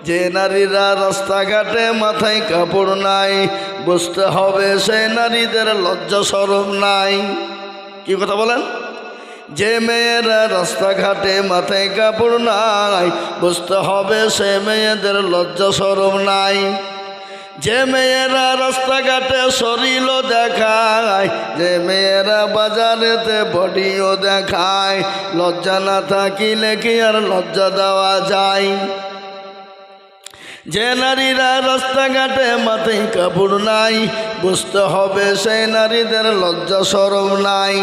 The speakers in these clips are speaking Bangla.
যে নারীরা রাস্তাঘাটে মাথায় কাপড় নাই, বুঝতে হবে সেই নারীদের লজ্জা শরম নাই। কি কথা বলেন? যে মেয়েরা রাস্তাঘাটে মাথায় কাপড় নাই, বুঝতে হবে সে মেয়েদের লজ্জা শরম নাই। যে মেয়েরা রাস্তাঘাটে শরীর দেখায়, যে মেয়েরা বাজারেতে বডিও দেখায়, লজ্জা না থাকিলে কি আর লজ্জা দেওয়া যায়? যে নারীরা রাস্তাঘাটে মাথায় কাপড় নাই, বুঝতে হবে সেই নারীদের লজ্জা শরম নাই।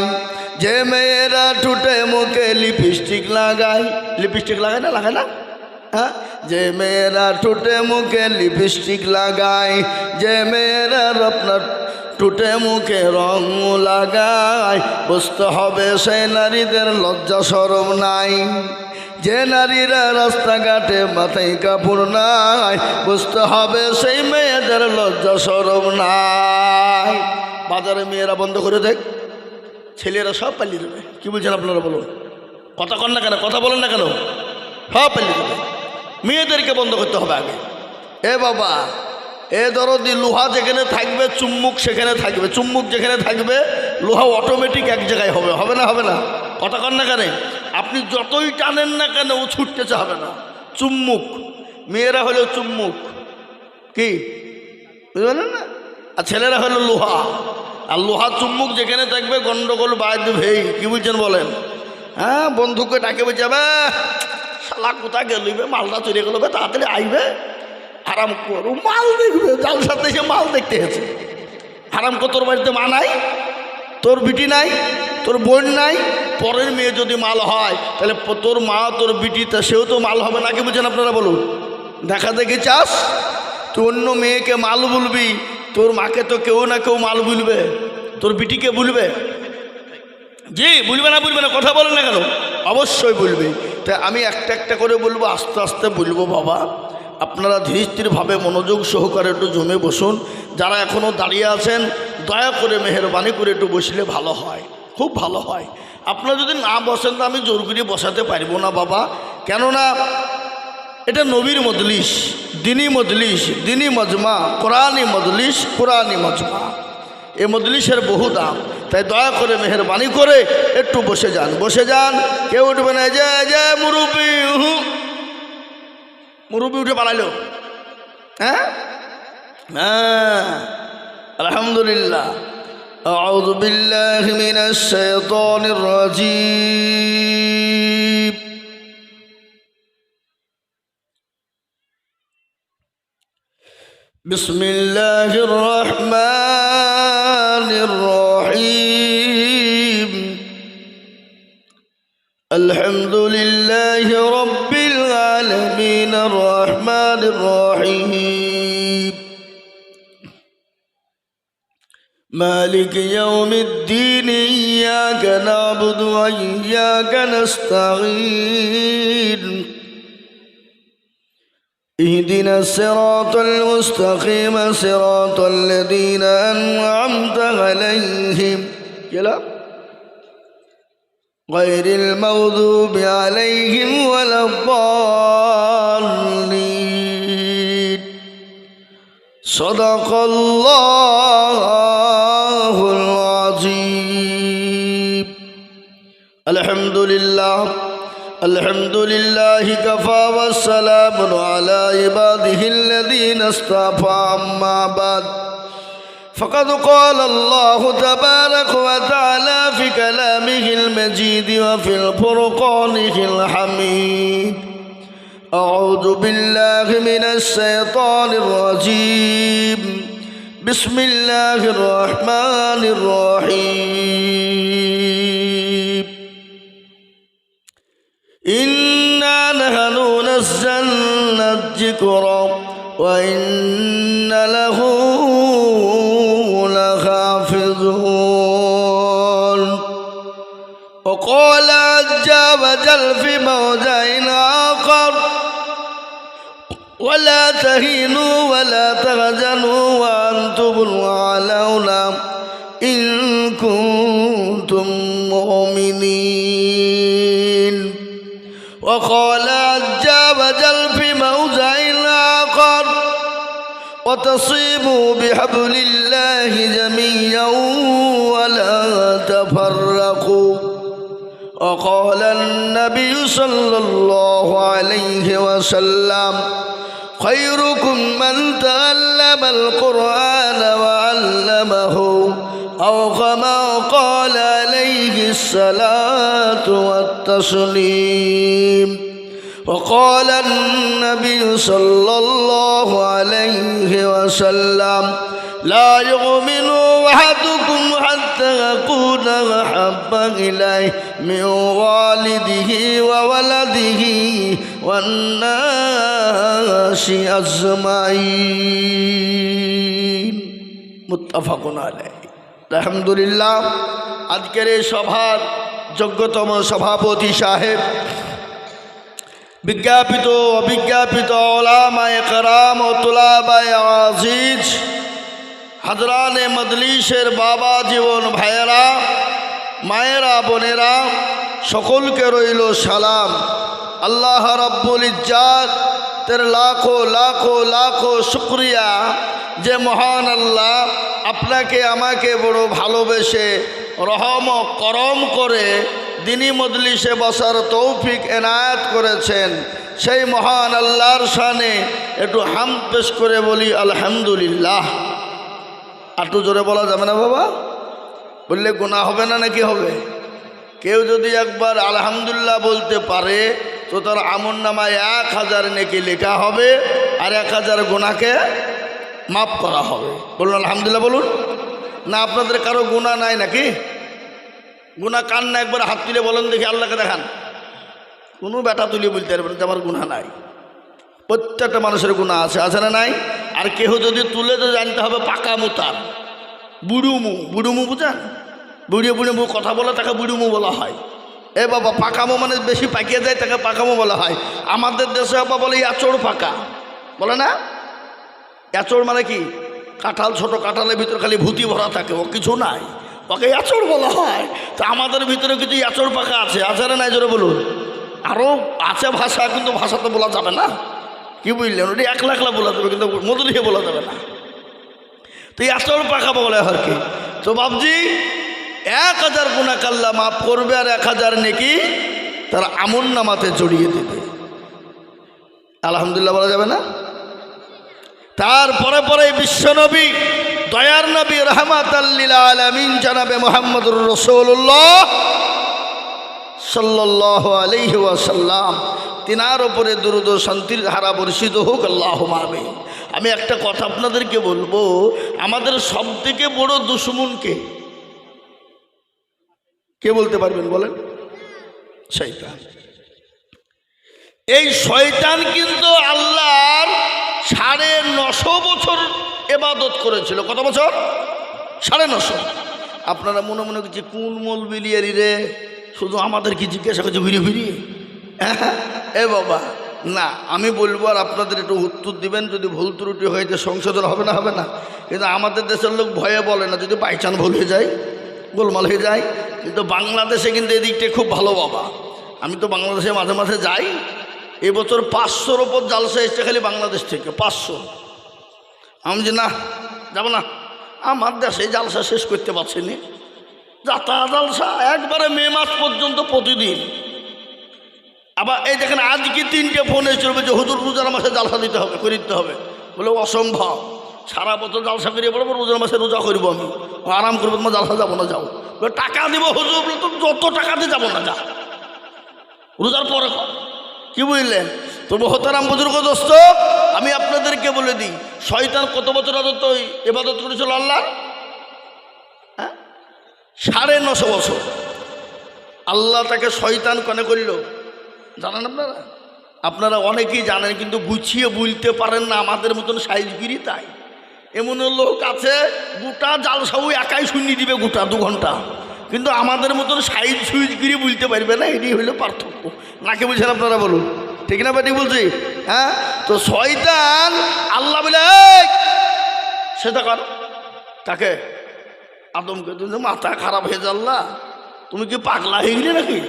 যে মেয়েরা ঠোঁটে মুখে লিপস্টিক লাগায়, লিপস্টিক লাগায় না, লাগায় না? হ্যাঁ, যে মেয়েরা ঠোঁটে মুখে লিপস্টিক লাগায়, যে মেয়েরা আপনার ঠোঁটে মুখে রং লাগায়, বুঝতে হবে সেই নারীদের লজ্জা শরম নাই। যে নারীরা রাস্তাঘাটে মাথায় কাপড় নাই, বুঝতে হবে সেই মেয়েদের লজ্জা শরম নাই। বাজারে মেয়েরা বন্ধ করে দেখ, ছেলেরা সব পালিয়ে দেবে। কি বলছেন আপনারা বলুন? কথা কন না কেন? কথা বলেন না কেন? সব পালিয়ে দেবে। মেয়েদেরকে বন্ধ করতে হবে আগে। এ বাবা, এ দরদি, লোহা যেখানে থাকবে চুম্বুক সেখানে থাকবে, চুম্বুক যেখানে থাকবে লোহা অটোমেটিক এক জায়গায় হবে। হবে না? হবে না? কথা কন না কেন? আপনি যতই টানেন না কেন ও ছুটতে চাবে না। চুম্বুক, মেয়েরা হলো চুম্বুক, কি বুঝলেন না? আর ছেলেরা হলো লোহা। আর লোহা চুম্বুক যেখানে থাকবে গন্ডগোল বাদ ভেই। কি বুঝছেন বলেন? হ্যাঁ, বন্ধুকে ডাকে যাবে, শালা কোথায় গেলিবে, মালটা চলে গেল, তাড়াতাড়ি আইবে, আরাম করু, মাল দেখবে। জালসার দেশে মাল দেখতে এসেছে। আরাম কর, তোর বাড়িতে মা নাই, তোর বিটি নাই, তোর বোন নাই, পরের মেয়ে যদি মাল হয় তাহলে তোর মা তোর বিটি তা সেও তো মাল হবে না। কি বুঝছেন আপনারা বলুন? দেখা দেখি চাস, তুই অন্য মেয়েকে মাল বলবি, তোর মাকে তো কেউ না কেউ মাল বলবে, তোর বিটিকে বলবে। জি, বলবে না? বলবে না? কথা বলেন না কেন? অবশ্যই বলবে। তাই আমি একটা একটা করে বলবো, আস্তে আস্তে বলবো। বাবা, আপনারা ধীর স্থিরভাবে মনোযোগ সহকারে একটু জমে বসুন। যারা এখনও দাঁড়িয়ে আছেন দয়া করে মেহেরবানি করে একটু বসলে ভালো হয়, খুব ভালো হয়। আপনারা যদি না বসেন তো আমি জোর করে বসাতে পারবো না বাবা। কেননা এটা নবীর মজলিস, দিনী মজলিস, দিনী মজমা, কোরআনী মজলিস, কোরআনী মজমা। এই মজলিসের বহু দাম। তাই দয়া করে মেহেরবানি করে একটু বসে যান, বসে যান। কেউ উঠবে না। যে যে মুরব্বী, মুরব্বী উঠে পালাইলো। হ্যাঁ হ্যাঁ, আলহামদুলিল্লাহ। আউযু বিল্লাহি মিনাশ শাইতানির রাজীম। বিসমিল্লাহির রহমানির রহিম। আলহামদুলিল্লাহি রাব্বিল আলামিন আর রহমানির রহিম। مالك يوم الدين إياك نعبد وإياك نستعين اهدنا الصراط المستقيم صراط الذين أنعمت عليهم غير المغضوب عليهم ولا الضالين صدق الله العظيم. الحمد لله الحمد لله كفى والسلام على عباده الذين اصطفى. أما بعد فقد قال الله تبارك وتعالى في كلامه المجيد وفي الفرقانه الحميد. أعوذ بالله من الشيطان الرجيم. بسم الله الرحمن الرحيم. إنا نحن نزلنا الذكر وإن له لحافظون. وقال عز وجل في موضع آخر ولا تهينوا ولا تحزنوا وأنتم الأعلون إن كنتم مؤمنين. وقال عز وجل في موضع وتصيبوا بحبل الله جميعا ولا تفرقوا وقال النبي صلى الله عليه وسلم خيركم من تعلم القرآن وعلمه أو كما قال عليه الصلاة والتسليم وقال النبي صلى الله عليه وسلم لا يؤمن أحدكم حتى أكون أحب إليه من والده وولده والناس أجمعين متفق عليه আলহামদুলিল্লাহ। আজকের এই সভার যোগ্যতম সভাপতি সাহেব, বিজ্ঞাপিত অবিজ্ঞাপিত ওলামায়ে কেরাম ও তুলাবায়ে আজিজ, হাজরানে মজলিসের বাবা জীবন ভাইয়েরা, মায়েরা, বোনেরা, সকলকে রইল সালাম। আল্লাহ রাব্বুল ইজ্জাতের লাখো লাখো লাখো শুকরিয়া যে মহান আল্লাহ আপনাকে আমাকে বড় ভালোবেসে রহম ও করম করে দিনী মজলিসে বসার তৌফিক এনায়েত করেছেন। সেই মহান আল্লাহর শানে একটু হামদ পেশ করে বলি আলহামদুলিল্লাহ। একটু জোরে বলা যাবে না বাবা? বললে গুনাহ হবে না নাকি হবে? কেউ যদি একবার আলহামদুলিল্লাহ বলতে পারে তো তার আমলনামায় 1000 নেকি লেখা হবে আর 1000 গুনাহকে মাফ করা হবে। বলুন আলহামদুলিল্লাহ বলুন। না আপনাদের কারো গুনাহ নাই নাকি? গুনাহ কান না একবার হাত তুলে বলেন দেখি, আল্লাহকে দেখান। কোনো বেটা তুলে বলতে পারবেন যে আমার গুনাহ নাই। প্রত্যেকটা মানুষের গুনাহ আছে, আছে না নাই? আর কেউ যদি তুলে তো জানতে হবে পাকা মুতার, বুড়ুমু। বুড়ুমু বুঝেন? বুড়িয়ে বুড়িয়ে মুখ কথা বলে তাকে বুড়ুমু বলা হয়। এ বাবা, পাকামো মানে বেশি পাকিয়ে যায় তাকে পাকামো বলা হয়। আমাদের দেশে বাবা বলে আচড় পাকা, বলে না? আচড় মানে কি? কাঁঠাল, ছোট কাঁঠালের ভিতরে খালি ভূতি ভরা থাকে, ও কিছু নাই, ওকে আচড় বলা হয়। তা আমাদের ভিতরে কিছু আচড় পাকা আছে, আছে না নাই জোরে বলুন? আরও আছে ভাষা, কিন্তু ভাষা তো বলা যাবে না। কি বুঝলেন? ওটি একলা একলা বলা যাবে, কিন্তু মধুরিয়ে বলা যাবে না। তো এই আচড় পাকা বলে আর কি। তো বাবজি 1000 গুনাহ আল্লাহ মাফ করবে আর 1000 নেকি তার আমলনামাতে জড়িয়ে দেবে। আলহামদুলিল্লাহ বলা যাবে না? তারপরে পরে বিশ্বনবী, দয়ার নবী, রাহমাতাল লিল আলামিন জনাবে মুহাম্মদুর রাসূলুল্লাহ সাল্লাল্লাহু আলাইহি ওয়াসাল্লাম, তিনার উপরে দরুদ ও শান্তির ধারা বর্ষিত হোক, আল্লাহুম্মা আমিন। আমি একটা কথা আপনাদেরকে বলবো, আমাদের সবথেকে বড় দুশমন কে? কে বলতে পারবেন বলেন? শয়তান। এই শয়তান কিন্তু আল্লাহর 950 বছর ইবাদত করেছিল। কত বছর? 950। আপনারা মনে মনে কিছু কোন মৌলবিলিয়ারি রে, শুধু আমাদের কি জিজ্ঞাসা করছে ঘুরিয়ে ঘুরিয়ে? এ বাবা না, আমি বলবো আর আপনাদের একটু উত্তর দিবেন। যদি ভুল ত্রুটি হয়েছে সংশোধন হবে না? হবে না? কিন্তু আমাদের দেশের লোক ভয়ে বলে না, যদি বাইচান ভুল হয়ে যায়, গোলমাল হয়ে যায়। কিন্তু বাংলাদেশে কিন্তু এদিকটা খুব ভালো বাবা। আমি তো বাংলাদেশে মাঝে মাঝে যাই। এবছর 500-র ওপর জালসা এসছে খালি বাংলাদেশ থেকে, 500। আমি যে না যাব না, আমার দেশে জালসা শেষ করতে পারছি না। যাতা জালসা একবারে মে মাস পর্যন্ত প্রতিদিন। আবার এই দেখেন আজকে 3টে ফোন এসেছিল যে হুজুর রোজার মাসে জালসা দিতে হবে, করে দিতে হবে। বলে অসম্ভব, সারা বছর জালসা করিয়ে পড়বো, রোজার মাসে রোজা করবো, আমি আরাম করবো, তোমার জালসা যাবো না। যাও টাকা দিব হুজুর, তো যত টাকা দিয়ে যাবো না, যা রোজার পরে। কি বুঝলেন? তো মোহতারাম বুজুর্গ দোস্ত, আমি আপনাদেরকে বলে দিই, শয়তান কত বছর ইবাদত করেছিল আল্লাহর? 950 বছর। আল্লাহ তাকে শয়তান কনে করল জানেন আপনারা? আপনারা অনেকেই জানেন, কিন্তু গুছিয়ে বলতে পারেন না, আমাদের মতন সাইজগিরি। তাই এমন লোক আছে গোটা জালসাও একাই শুনিয়ে দিবে গোটা 2 ঘন্টা, কিন্তু আমাদের মতন সাইজ সুইজগিরি বলতে পারবে না। এটাই হলো পার্থক্য। নাকি বলছেন আপনারা? বলুন ঠিক না? ঠিক বলছি? হ্যাঁ। তো শয়তান আল্লাহ বলে সেটা কর, তাকে আদমকে, তুমি মাথা খারাপ হয়ে যাল্লা, তুমি কি পাগলা হয়ে গেলে নাকি?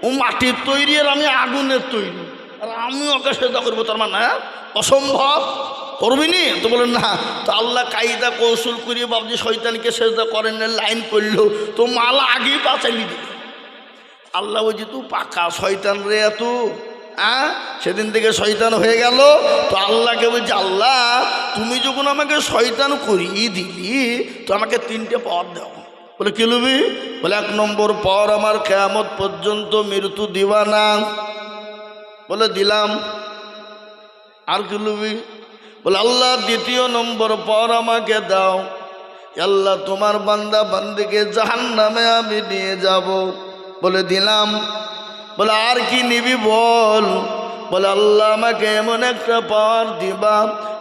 ও মাটির তৈরি আর আমি আগুনের তৈরি, আর আমি ওকে সেটা করবো, তার মানে অসম্ভব। করবি নি? তো বলেন না। তো আল্লাহ কায়দা কৌশল করিয়ে বাবজি শয়তানকে সেজদা করেন না, লাইন করলো তো মাল আগেই বাঁচাইলি দিল। আল্লাহ বলছি তুই পাকা শয়তান রে তু, সেদিন থেকে শয়তান হয়ে গেল। তো আল্লাহকে বলছে, আল্লাহ তুমি যখন আমাকে শয়তান করিয়ে দিলি তো আমাকে 3টে পাওয়ার দাও। বলে কি লুবি? বলে 1 নম্বর পাওয়ার আমার কিয়ামত পর্যন্ত মৃত্যু দিবা না। বলে দিলাম। আর কি লুবি? বলে আল্লাহ 2 নম্বর পাওয়ার আমাকে দাও, আল্লাহ তোমার বান্দা বান্দিকে জাহান্নামে আমি নিয়ে যাব। বলে দিলাম। বলে আর কি নিবি বল? বলে আল্লাহ আমাকে এমন একটা পাওয়ার দিবা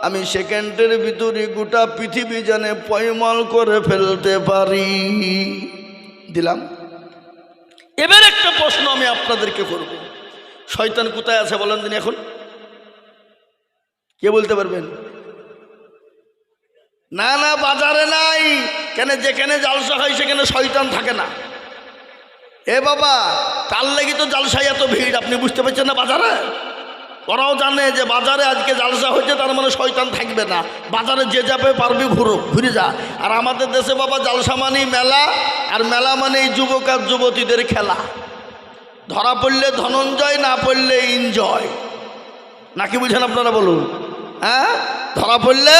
আমি সেকেন্ডের ভিতরে গোটা পৃথিবী জানে পয়মল করে ফেলতে পারি। দিলাম। এবার একটা প্রশ্ন আমি আপনাদেরকে করব, শয়তান কোথায় আছে বলেন দিন এখন? কে বলতে পারবেন? না না, বাজারে নাই। কেন? যেখানে জালসা হয় সেখানে শয়তান থাকে না। এ বাবা, তার লাগি তো জালসায় এত ভিড়, আপনি বুঝতে পারছেন না? বাজারে ওরাও জানে যে বাজারে আজকে জালসা হয়েছে, তার মানে শয়তান থাকবে না। বাজারে যে যাবে পারবি ঘুরে যা। আর আমাদের দেশে বাবা জালসা মানেই মেলা, আর মেলা মানেই যুবক আর যুবতীদের খেলা। ধরা পড়লে ধনঞ্জয়, না পড়লে এনজয়। নাকি বুঝেন আপনারা বলুন? হ্যাঁ, ধরা পড়লে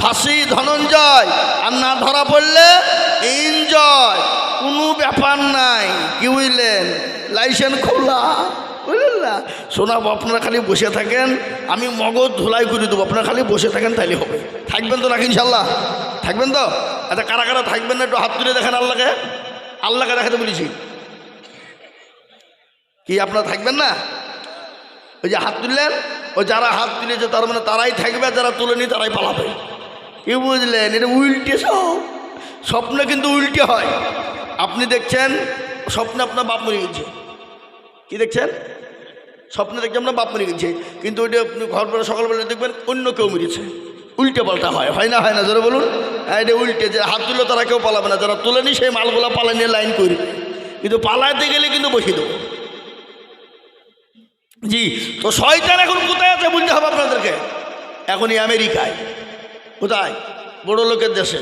ফাঁসি ধনঞ্জয়, আর না ধরা পড়লে এনজয়। কোনো ব্যাপার নাই। কি বুঝলেন? লাইসেন্স খোলা, বুঝলেন না? শোনাবো, আপনারা খালি বসে থাকেন, আমি মগজ ধুলাই করে দেবো। আপনারা খালি বসে থাকেন, তাইলে হবে। থাকবেন তো নাকি ইনশাল্লাহ? থাকবেন তো? আচ্ছা, কারা কারা থাকবেন না একটু হাত তুলে দেখেন। আল্লাহকে দেখাতে বলেছি। কি আপনারা থাকবেন না? ওই যে হাত তুললেন, ওই যারা হাত তুলেছে তার মানে তারাই থাকবে, যারা তুলেনি তারাই পালাবে। কি বুঝলেন? এটা উল্টে সব স্বপ্নে কিন্তু উল্টে হয়। আপনি দেখছেন স্বপ্নে আপনার বাপ মরে গেছে। কি দেখছেন? স্বপ্নে দেখছেন আপনার বাপ মরে গেছে, কিন্তু ওইটা আপনি ঘরবেলা সকালবেলা দেখবেন অন্য কেউ মরেছে। উল্টে পাল্টা হয়, হয় না? হয় না? জোরে বলুন। হ্যাঁ, এটা উল্টে। যে হাত তুললো তারা কেউ পালাবে না, যারা তুলেনি সেই মালগুলা পালাই নিয়ে লাইন করবে, কিন্তু পালাইতে গেলে কিন্তু বসিয়ে দেবো। জি, তো শয়তান এখন কোথায় আছে বুঝতে হবে আপনাদেরকে। এখনই আমেরিকায়। কোথায়? বড় লোকের দেশে,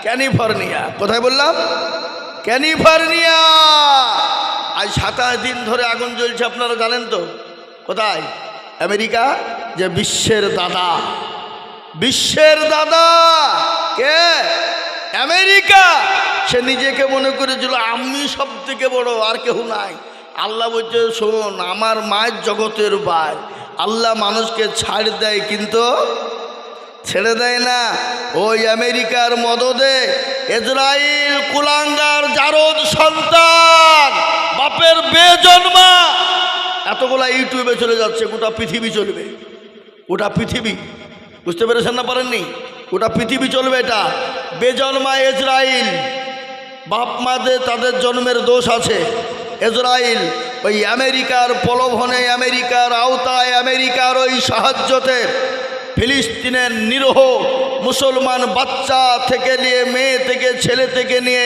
ক্যালিফোর্নিয়া। কোথায় বললাম? ক্যালিফোর্নিয়া। আজ 27 দিন ধরে আগুন জ্বলছে, আপনারা জানেন তো? কোথায়? আমেরিকা। যে বিশ্বের দাদা, বিশ্বের দাদা কে? আমেরিকা। সে নিজেকে মনে করেছিল আমি সব থেকে বড়, আর কেউ নাই। আল্লাহ বলছে, শোন, আমার মায়ের জগতের ভাই। আল্লাহ মানুষকে ছাড় দেয় কিন্তু ছেড়ে দেয় না। ওই আমেরিকার মদদে ইসরাইল কুলাঙ্গার জারদ সন্তান, বাপের বেজন্মা, এতগুলা ইউটিউবে চলে যাচ্ছে। গোটা পৃথিবী চলবে, গোটা পৃথিবী। বুঝতে পেরেছেন না? পারেননি? গোটা পৃথিবী চলবে। এটা বেজন্মা ইসরাইল। বাপ মাদের তাদের জন্মের দোষ আছে। ইসরাইল ওই আমেরিকার প্রলোভনে, আমেরিকার আওতায়, আমেরিকার ওই সাহায্যতে ফিলিস্তিনের নিরীহ মুসলমান বাচ্চা থেকে নিয়ে, মেয়ে থেকে, ছেলে থেকে নিয়ে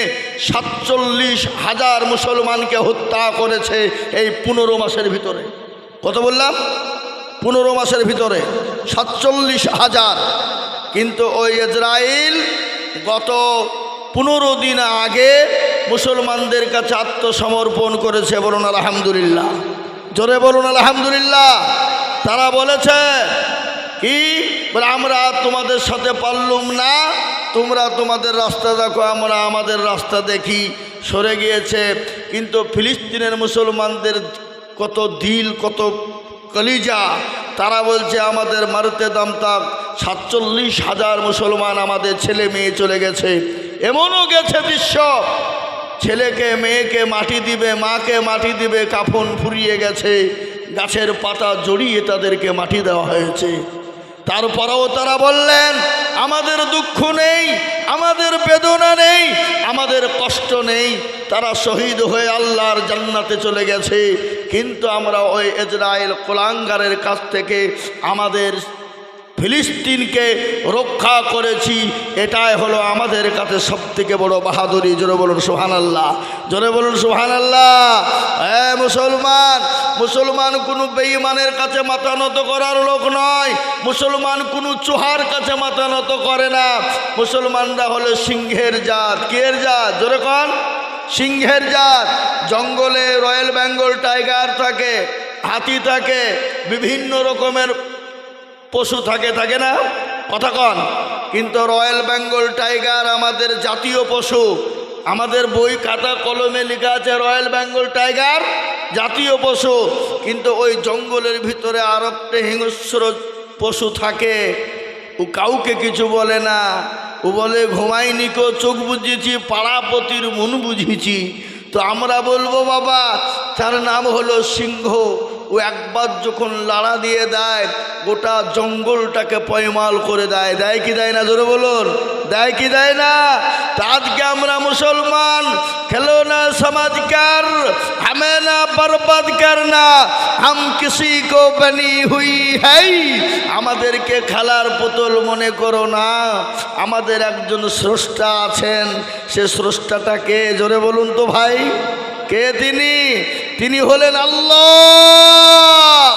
47,000 মুসলমানকে হত্যা করেছে এই 15 মাসের ভিতরে। কত বললাম? 15 মাসের ভিতরে 47,000। কিন্তু ওই ইসরাইল গত 15 দিন আগে মুসলমানদের কাছে আত্মসমর্পণ করেছে। বলুন আলহামদুলিল্লাহ। জোরে বলুন আলহামদুলিল্লাহ। তারা বলেছে কি? বলে আমরা তোমাদের সাথে পারলুম না, তোমরা তোমাদের রাস্তা দেখো, আমরা আমাদের রাস্তা দেখি। সরে গিয়েছে। কিন্তু ফিলিস্তিনের মুসলমানদের কত দিল, কত কলিজা। তারা বলছে আমাদের মারতে দাম তাক, 47,000 মুসলমান আমাদের ছেলে মেয়ে চলে গেছে। এমনও গেছে দৃশ্য, ছেলেকে মেয়েকে মাটি দিবে, মাকে মাটি দিবে, কাফন ফুরিয়ে গেছে, গাছের পাতা জড়িয়ে তাদেরকে মাটি দেওয়া হয়েছে। তারপরেও তারা বললেন আমাদের দুঃখ নেই, আমাদের বেদনা নেই, আমাদের কষ্ট নেই। তারা শহীদ হয়ে আল্লাহর জান্নাতে চলে গেছে। কিন্তু আমরা ওই ইসরায়েল কুলাঙ্গারের কাছ থেকে আমাদের ফিলিস্তিনকে রক্ষা করেছি। এটাই হলো আমাদের কাছে সবথেকে বড় বাহাদুরি। জোরে বলুন সুবহানাল্লাহ। জোরে বলুন সুবহানাল্লাহ। মুসলমান, মুসলমান কোনো বেঈমানের কাছে মাথা নত করার লোক নয়। মুসলমান কোনো চোহার কাছে মাথা নত করে না। মুসলমানরা হলো সিংহের জাত। কিয়ের জাত? জোরে কন। সিংহের জাত। জঙ্গলে রয়্যাল বেঙ্গল টাইগার থাকে, হাতি থাকে, বিভিন্ন রকমের পশু থাকে, থাকে না? কথা কন। কিন্তু রয়্যাল বেঙ্গল টাইগার আমাদের জাতীয় পশু। আমাদের বই খাতা কলমে লেখা আছে রয়্যাল বেঙ্গল টাইগার জাতীয় পশু। কিন্তু ওই জঙ্গলের ভিতরে আর একটা হিংস্র পশু থাকে, ও কাউকে কিছু বলে না। ও বলে ঘুমাইনি কো চোখ বুঝেছি, পাড়াপতির মন বুঝেছি। তো আমরা বলবো বাবা তার নাম হলো সিংহ। ও একবার যখন লাড়া দিয়ে দেয় গোটা জঙ্গলটাকে পয়মাল করে দেয়। দেয় কি দেয় না? জোরে বলুন। দেয় কি দেয় না? তা আজকে আমরা মুসলমান খেলোনা সমাজকার, हमें ना बर्बाद करना, हम किसी को बनी हुई है। আমাদেরকে খেলার পুতুল মনে করো না। আমাদের একজন স্রষ্টা আছেন। সে স্রষ্টাটাকে জোরে বলুন তো ভাই। কে তিনি? তিনি হলেন আল্লাহ।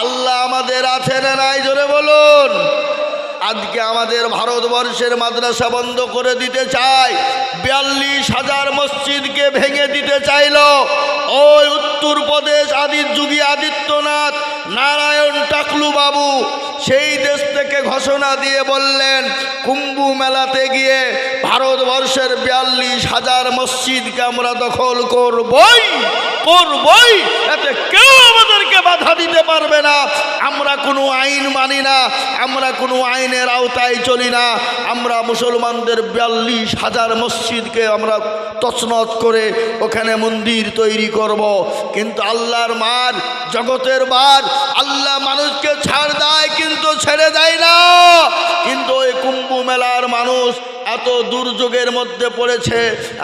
আল্লাহ আমাদের আছে না নাই? জোরে বলুন। আজকে আমাদের ভারতবর্ষের মাদ্রাসা বন্ধ করে দিতে চায়, ৪২,০০০ মসজিদকে ভেঙে দিতে চাইল ওই উত্তরপ্রদেশ আদির যুগী আদিত্যনাথ নারায়ণ টাকলু বাবু। সেই দেশ থেকে ঘোষণা দিয়ে বললেন কুম্ভ মেলাতে গিয়ে ভারতবর্ষের ৪২,০০০ মসজিদকে আমরা দখল করবই করবই, এতে কেউ আমাদেরকে বাধা দিতে পারবে না। আমরা কোনো আইন মানি না, আমরা কোনো আইনের আওতায় চলি না। আমরা মুসলমানদের ৪২,০০০ মসজিদকে আমরা তছনছ করে ওখানে মন্দির তৈরি করব। কিন্তু আল্লাহর মার, জগতের বার, আল্লাহ মানুষকে ছাড় দেয় কিন্তু ছেড়ে দেয় না। কিন্তু ওই কুম্ভ মেলার মানুষ এত দুর্যোগের মধ্যে পড়েছে,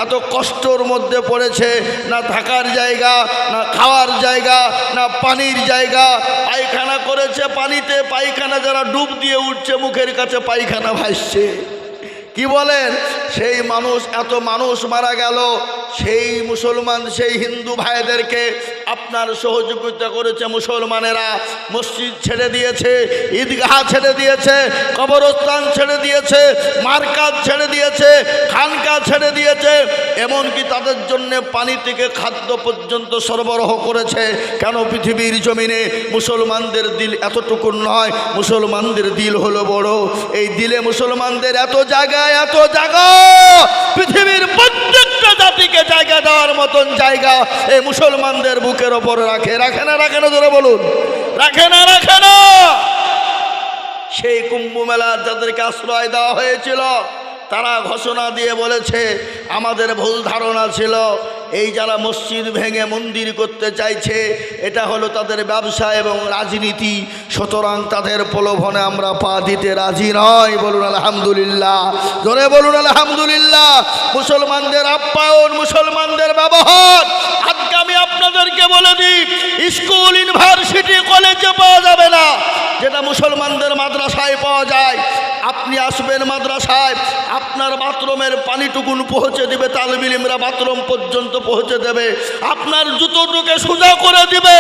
এত কষ্টর মধ্যে পড়েছে, না থাকার জায়গা, না খাওয়ার জায়গা, না পানির জায়গা। পায়খানা করেছে পানিতে, পায়খানা যারা ডুব দিয়ে উঠছে মুখের কাছে পায়খানা ভাসছে। কি বলেন? সেই মানুষ, এত মানুষ মারা গেল। সেই মুসলমান, সেই হিন্দু ভাইদেরকে আপনার সহযোগিতা করেছে মুসলমানেরা। মসজিদ ছেড়ে দিয়েছে, ঈদগাহ ছেড়ে দিয়েছে, কবরস্থান ছেড়ে দিয়েছে, মার্কাজ ছেড়ে দিয়েছে, খানকা ছেড়ে দিয়েছে, এমনকি তাদের জন্য পানি থেকে খাদ্য পর্যন্ত সরবরাহ করেছে। কেন? পৃথিবীর জমিনে মুসলমানদের দিল এতটুকু নয়, মুসলমানদের দিল হলো বড়। এই দিলে মুসলমানদের এত জায়গা, এত জায়গা, পৃথিবীর প্রত্যেকটা জাতিকে জায়গা দেওয়ার মতন জায়গা এই মুসলমানদের বুকের ওপর রাখে। রাখে না? রাখে না? জোরে বলুন। রাখে না? রাখে না? সেই কুম্ভ মেলার যাদেরকে আশ্রয় দেওয়া হয়েছিল তারা ঘোষণা দিয়ে বলেছে আমাদের ভুল ধারণা ছিল এই যারা মসজিদ ভেঙে মন্দির করতে চাইছে এটা হলো তাদের ব্যবসা এবং রাজনীতি, সুতরাং তাদের প্রলোভনে আমরা পা দিতে রাজি নয়। বলুন আলহামদুলিল্লাহ, জোরে বলুন আলহামদুলিল্লাহ। মুসলমানদের আপ্যায়ন, মুসলমানদের ব্যবহার আজকে আমি আপনাদেরকে বলে দিই, স্কুল, ইউনিভার্সিটি, কলেজে পাওয়া যাবে না যেটা মুসলমানদের মাদ্রাসায় পাওয়া যায়। আপনি আসবেন মাদ্রাসায়, আপনার বাথরুমের পানিটুকুন পৌঁছে দিবে তালিবে ইলমরা, বাথরুম পর্যন্ত পৌঁছে দেবে, আপনার জুতোটুকে সোজা করে দিবে,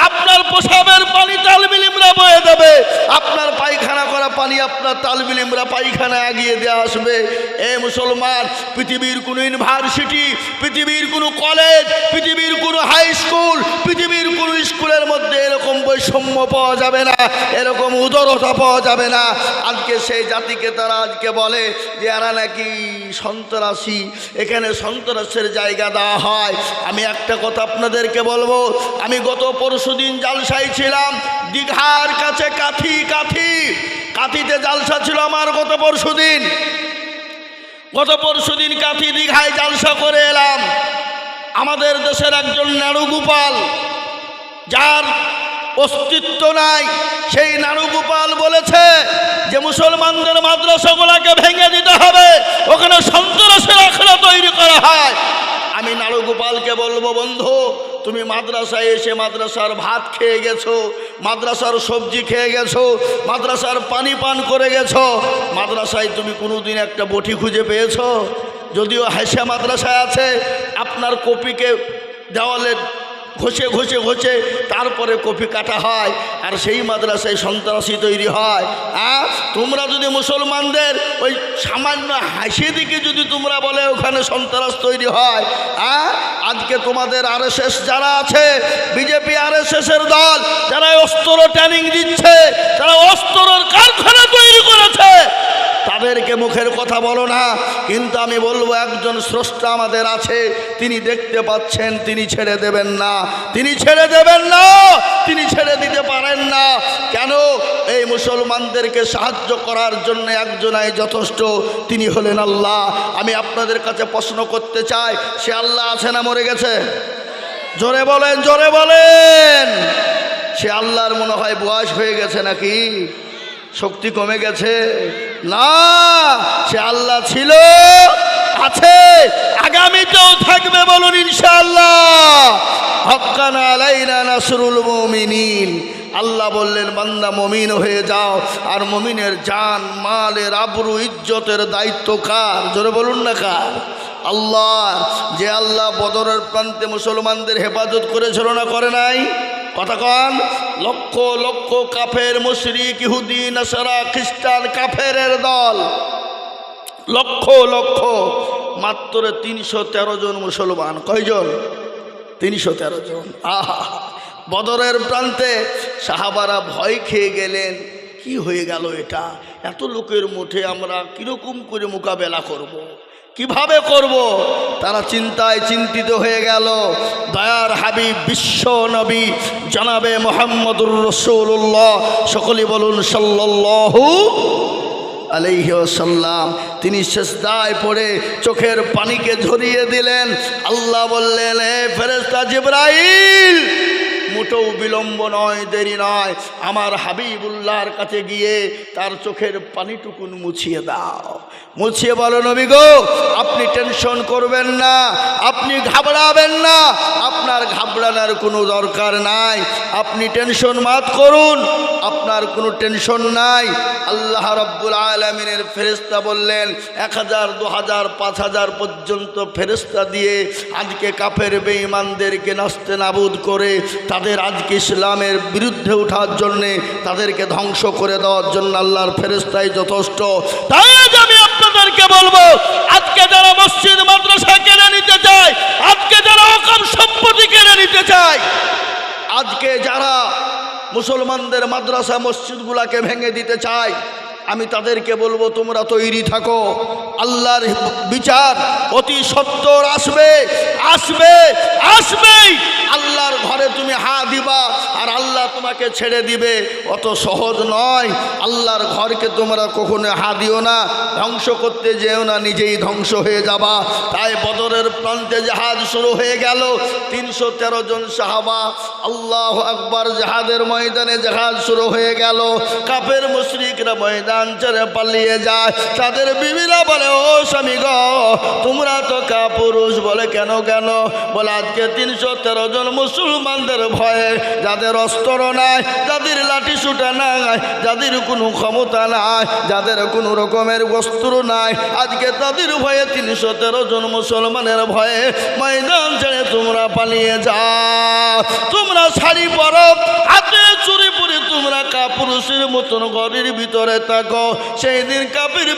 আপনার প্রসাবের পানি তালিবে ইলমরা বয়ে দেবে, আপনার পায়খানা করা পানি আপনার তালিবে ইলমরা পায়খানা এগিয়ে দিয়ে আসবে। এ মুসলমান, পৃথিবীর কোনো ইউনিভার্সিটি, পৃথিবীর কোনো কলেজ, পৃথিবীর কোনো হাই স্কুল, পৃথিবীর কোনো স্কুলের মধ্যে এরকম বৈষম্য পাওয়া যাবে না, এরকম উদারতা পাওয়া যাবে না। আজকে সেই জাতিকে তারা আজকে বলে যে এরা নাকি সন্ত্রাসী, এখানে সন্ত্রাসের জায়গা দেওয়া হয়। আমি একটা কথা আপনাদেরকে বলবো, আমি গত পরশুদিন জালসায় ছিলাম দীঘার কাছে কাথিতে জালসা ছিল আমার গত পরশুদিন কাথি দীঘায় জালসা করে এলাম। আমাদের দেশের একজন নাড়ুগোপাল যার অস্তিত্ব নাই, সেই নাড়ুগোপাল বলেছে যে মুসলমানদের মাদ্রাসাগুলোকে ভেঙে দিতে হবে, ওখানে সন্ত্রাসের আখড়া তৈরি করা হয়। আমি নাড়ুগোপালকে বলবো, বন্ধু তুমি মাদ্রাসায় এসে মাদ্রাসার ভাত খেয়ে গেছো, মাদ্রাসার সবজি খেয়ে গেছো, মাদ্রাসার পানি পান করে গেছো, মাদ্রাসায় তুমি কোনোদিন একটা বটি খুঁজে পেয়েছো? যদিও হাসা মাদ্রাসায় আছে, আপনার কপিকে দেওয়ালে ঘষে ঘষে ঘষে তারপরে কপি কাটা হয়, আর সেই মাদ্রাসায় সন্ত্রাসী তৈরি হয়। তোমরা যদি মুসলমানদের ওই সামান্য হাসি দিকে যদি তোমরা বলে ওখানে সন্ত্রাস তৈরি হয়, আজকে তোমাদের আরএসএস যারা আছে, বিজেপি আরএসএসের দল, যারা অস্ত্র ট্রেনিং দিচ্ছে, যারা অস্ত্রের কারখানা তৈরি করেছে, তাদেরকে মুখের কথা বলো না, কিন্তু আমি বলবো একজন স্রষ্টা আমাদের আছে, তিনি দেখতে পাচ্ছেন, তিনি ছেড়ে দেবেন না, তিনি ছেড়ে দেবেন না, তিনি ছেড়ে দিতে পারেন না। কেন? এই মুসলমানদেরকে সাহায্য করার জন্য একজনাই যথেষ্ট, তিনি হলেন আল্লাহ। আমি আপনাদের কাছে প্রশ্ন করতে চাই, সে আল্লাহ আছে না মরে গেছে? জোরে বলেন, জোরে বলেন। সে আল্লাহর মনে হয় বয়স হয়ে গেছে নাকি শক্তি কমে গেছে? না, সে আল্লাহ ছিল, আছে, আগামীতেও থাকবে। বলুন ইনশাআল্লাহ। হক্কানা আলাইনা নাসরুল মুমিনিন। আল্লাহ বললেন বান্দা মুমিন হয়ে যাও, আর মুমিনের জান মালের আবরু ইজ্জতের দায়িত্ব কার? জোরে বলুন না কার? আল্লাহ। যে আল্লাহ বদরের প্রান্তে মুসলমানদের হেফাজত করেছিল না, করে নাই? কথা কন। লক্ষ লক্ষ কাফের, মুশরিক, ইহুদি, নাসারা, খ্রিস্টান, কাফেরের দল, লক্ষ লক্ষ, মাত্র 313 জন মুসলমান। কয়জন? 313 জন। আহা, বদরের প্রান্তে সাহাবারা ভয় খেয়ে গেলেন, কি হয়ে গেল এটা? এত লোকের মুঠে আমরা কিরকম করে মোকাবেলা করব, কিভাবে করব? তারা চিন্তায় চিন্তিত হয়ে গেল। দয়ার হাবিব বিশ্ব নবী জনাবে মুহাম্মদুর রাসূলুল্লাহ, সকলে বলুন সাল্লাল্লাহু আলাইহি ওয়াসাল্লাম, তিনি সিজদায় পড়ে চোখের পানিকে ঝরিয়ে দিলেন। আল্লাহ বললেন, হে ফেরেশতা জিবরাইল, মোটেও বিলম্ব নয়, দেরি নয়, আমার হাবিবুল্লাহর কাছে গিয়ে তার চোখের পানিটুকুন মুছিয়ে দাও। মুছিয়ে বলো, নবী গো, আপনি টেনশন করবেন না, আপনি ঘাবড়াবেন না, আপনার ঘাবড়ানোর কোনো দরকার নাই, আপনি টেনশন মাত করুন, আপনার কোনো টেনশন নাই। আল্লাহ রাব্বুল আলামিনের ফেরেশতা বললেন, 1000, 2000, 5000 পর্যন্ত ফেরেশতা দিয়ে আজকে কাফের বেঈমানদেরকে নাস্তে নাবুদ করে তাদের আজকে ইসলামের বিরুদ্ধে ওঠার জন্যে, তাদেরকে ধ্বংস করে দেওয়ার জন্য আল্লাহর ফেরেশতাই যথেষ্ট। তাই আজ আমি আপনাদেরকে বলবো, আজকে যারা মসজিদ মাদ্রাসা কেড়ে নিতে চায়, আজকে যারা অকাম সম্পত্তি কেড়ে নিতে চায়, আজকে যারা মুসলমানদের মাদ্রাসা মসজিদগুলোকে ভেঙে দিতে চায়, আমি তাদেরকে বলবো, তোমরা তৈরি থাকো, আল্লাহর বিচার অতি সত্বর আসবে, আসবে, আসবেই। আল্লাহর ঘরে তুমি হা দিবা আর আল্লাহ তোমাকে ছেড়ে দিবে, অত সহজ নয়। আল্লাহর ঘরকে তোমরা কখনো হা দিও না, ধ্বংস করতে যেও না, নিজেই ধ্বংস হয়ে যাবা। তাই বদরের প্রান্তে জাহাজ শুরু হয়ে গেল। 313 জন সাহাবা, আল্লাহু আকবার, জাহাজের ময়দানে জাহাজ শুরু হয়ে গেল। কাফের মুশরিকরা ময়দান ছেড়ে পালিয়ে যায়। তাদের বিবিরা বলে, ও স্বামী গো, তোমরা তো কাপুরুষ। বলে, কেন কেন? বলে, আজকে 313 জন মুসলমানদের ভয়ে, যাদের অস্ত্র নাই, যাদের লাঠি সুটা নাই, যাদের কোনো ক্ষমতা নাই, যাদের কোনো রকমের অস্ত্র নাই, আজকে তাদের ভয়ে 313 জন মুসলমানের ভয়ে ময়দান ছেড়ে তোমরা পালিয়ে যাও। তোমরা শাড়ি পরো, হাতে চুরি পরে তোমরা কাপুরুষের মতন ঘরের ভিতরে থাকো। সেই দিন কাফের